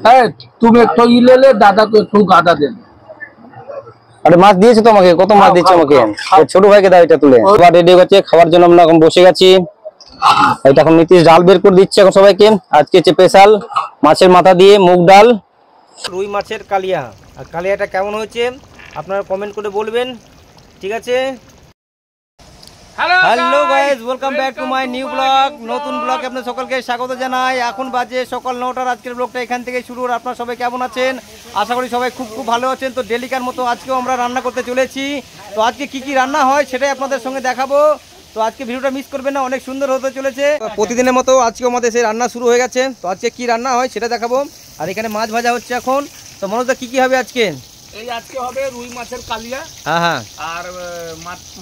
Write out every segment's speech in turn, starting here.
হ্যাঁ, তুমি একটু ले ले, दादा को একটু গাদা দেন। আরে মাছ দিয়েছে তো আমাকে, কত মাছ দিচ্ছে আমাকে। ছোট ভাইকে দাও এটা তুলে। খাবার রেডি হচ্ছে, খাবার জন্য আমরা এখন বসে গেছি। এটা এখন নীতিশ ডাল বের করে দিচ্ছে এখন সবাইকে। আজকে স্পেশাল মাছের মাথা দিয়ে মুগ ডাল, রুই মাছের কালিয়া। আর কালিয়াটা কেমন হয়েছে আপনারা কমেন্ট করে বলবেন, ঠিক আছে? Hello guys, welcome back to my new blog. নতুন ব্লগে আপনাদের সকলকে স্বাগত জানাই। এখন বাজে সকাল 9টার। আজকের ব্লগটা এখান থেকে শুরু। আপনারা সবাই কেমন আছেন? আশা করি সবাই খুব ভালো আছেন। তো ডেলিকার মতো আজকেও আমরা রান্না করতে চলেছি। তো আজকে কি রান্না হয় সেটাই আপনাদের সঙ্গে দেখাবো। তো আজকে ভিডিওটা মিস করবেন না, অনেক সুন্দর হতে চলেছে। প্রতিদিনের মতো আজকেও আমাদের সেই রান্না শুরু হয়ে গেছে। তো আজকে কি রান্না হয় সেটা দেখাবো। আর এখানে মাছ ভাজা হচ্ছে এখন। তো মনোজদা কি হবে আজকে? এই আজকে হবে রুই মাছের কালিয়া। হ্যাঁ হ্যাঁ। আর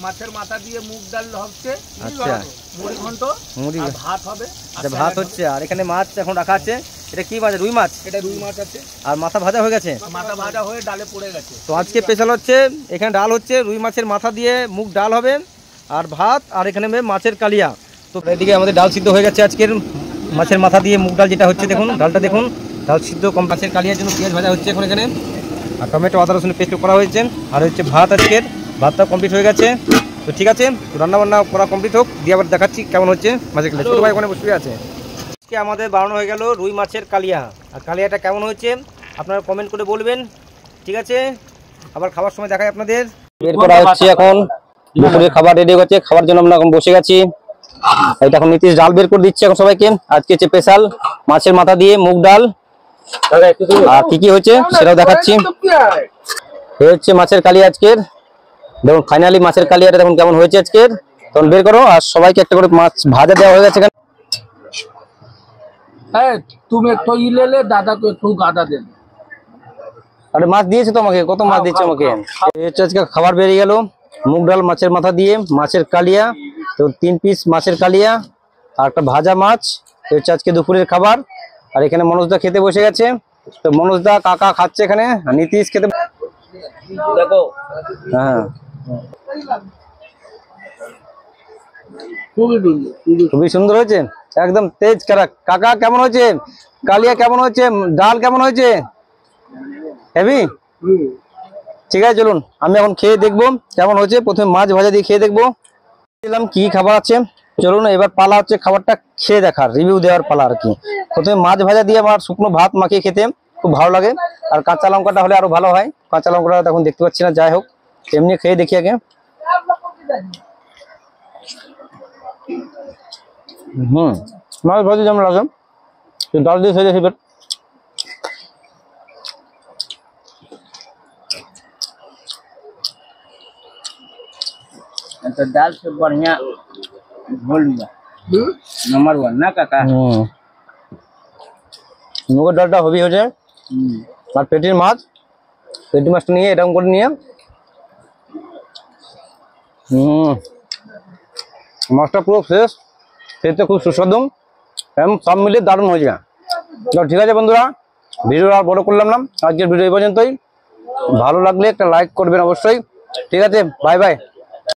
মাছের মাথা দিয়ে মুগ ডাল হচ্ছে। আচ্ছা, মুড়ি ঘন্ট, মুড়ি ভাত হবে। আচ্ছা, ভাত হচ্ছে। আর এখানে মাছ এখন রাখা আছে। এটা কি মাছ? রুই মাছ। এটা রুই মাছ আছে। আর মাথা ভাজা হয়ে গেছে। মাথা ভাজা হয়ে ডালে পড়ে গেছে। তো আজকে স্পেশাল হচ্ছে, এখানে ডাল হচ্ছে, রুই মাছের মাথা দিয়ে মুগ ডাল হবে, আর ভাত, আর এখানে মাছের কালিয়া। তো এদিকে আমাদের ডাল সিদ্ধ হয়ে গেছে। আজকের মাছের মাথা দিয়ে মুগ ডাল যেটা হচ্ছে, দেখুন ডালটা দেখুন, ডাল সিদ্ধ কম। মাছের কালিয়ার জন্য পেঁয়াজ ভাজা হচ্ছে এখন এখানে, আর টমেটো আদা রসুন পেস্ট করা হয়েছে। আর হচ্ছে ভাত, আজকের ভাতটা কমপ্লিট হয়ে গেছে। তো ঠিক আছে, রান্নাবান্না করা কমপ্লিট হোক, দিয়ে আবার দেখাচ্ছি কেমন হচ্ছে মাছের কালিয়া। ছোটো ভাই ওখানে বসে আছে। আজকে আমাদের বানানো হয়ে গেল রুই মাছের কালিয়া। আর কালিয়াটা কেমন হয়েছে আপনারা কমেন্ট করে বলবেন, ঠিক আছে? আবার খাবার সময় দেখাই আপনাদের। বের করা হচ্ছে এখন, দুপুরের খাবার রেডি হচ্ছে, খাবার জন্য আমরা এখন বসে গেছি। এটা এখন নীতিশ ডাল বের করে দিচ্ছে এখন সবাইকে। আজকে স্পেশাল মাছের মাথা দিয়ে মুগ ডাল। আর কি হয়েছে সেটাও দেখাচ্ছি। এই হচ্ছে মাছের কালিয়া আজকের। দেখুন ফাইনালি মাছের কালিয়াটা দেখুন কেমন হয়েছে আজকের। তখন বের করো। আর সবাইকে একটা করে মাছ ভাজা দেওয়া হয়ে গেছে এখানে। হ্যাঁ, তুমি একটু ले ले, दादा को একটু গাদা দেন। আরে মাছ দিয়েছে তো আমাকে, কত মাছ দিচ্ছে আমাকে। এই হচ্ছে আজকে খাবার বেরিয়ে গেল, মুগ ডাল মাছের মাথা দিয়ে মাছের কালিয়া। তো 3 পিস মাছের কালিয়া আর একটা ভাজা মাছ। এই হচ্ছে আজকে দুপুরের খাবার। আর এখানে মনোজদা খেতে বসে গেছে। তো মনোজদা কাকা খাচ্ছে এখানে, আর নীতিশ খেতে। দেখো, হ্যাঁ খুবই সুন্দর হয়েছে, একদম তেজ কারা। কাকা কেমন হয়েছে? কালিয়া কেমন হয়েছে? ডাল কেমন হয়েছে? হেভি। ঠিক আছে, চলুন আমি এখন খেয়ে দেখবো কেমন হয়েছে। প্রথমে মাছ ভাজা দিয়ে খেয়ে দেখবো দিলাম কি খাবার আছে। চলুন এবার পালা হচ্ছে খাবারটা খেয়ে দেখার, রিভিউ দেওয়ার পালা আর কি। প্রথমে মাছ ভাজা দিয়ে আমার শুকনো ভাত মাখিয়ে খেতে খুব ভালো লাগে। আর কাঁচা লঙ্কাটা হলে আরো ভালো হয়। কাঁচা লঙ্কাটা এখন দেখতে পাচ্ছি না, যাই হোক এমনি খেয়ে দেখি আগে। মাছ ভাজি যেমন লাগে ডাল দিয়ে খেয়ে দেখি। तो दाल से बढ़िया झोल हुआ नंबर 1 ना काका। মুগের ডালটা হবি হয়েছে। আর পেটির মাছটা নিয়ে এরকম করে নিয়ে মাছটা পুরো ফ্রেশ, খেতে খুব সুস্বাদু এবং সব মিলিয়ে দারুণ হয়েছে। তো ঠিক আছে বন্ধুরা, ভিডিও আর বড় করলাম না, আজকের ভিডিও এই পর্যন্তই। ভালো লাগলে একটা লাইক করবেন অবশ্যই। ঠিক আছে, বাই বাই।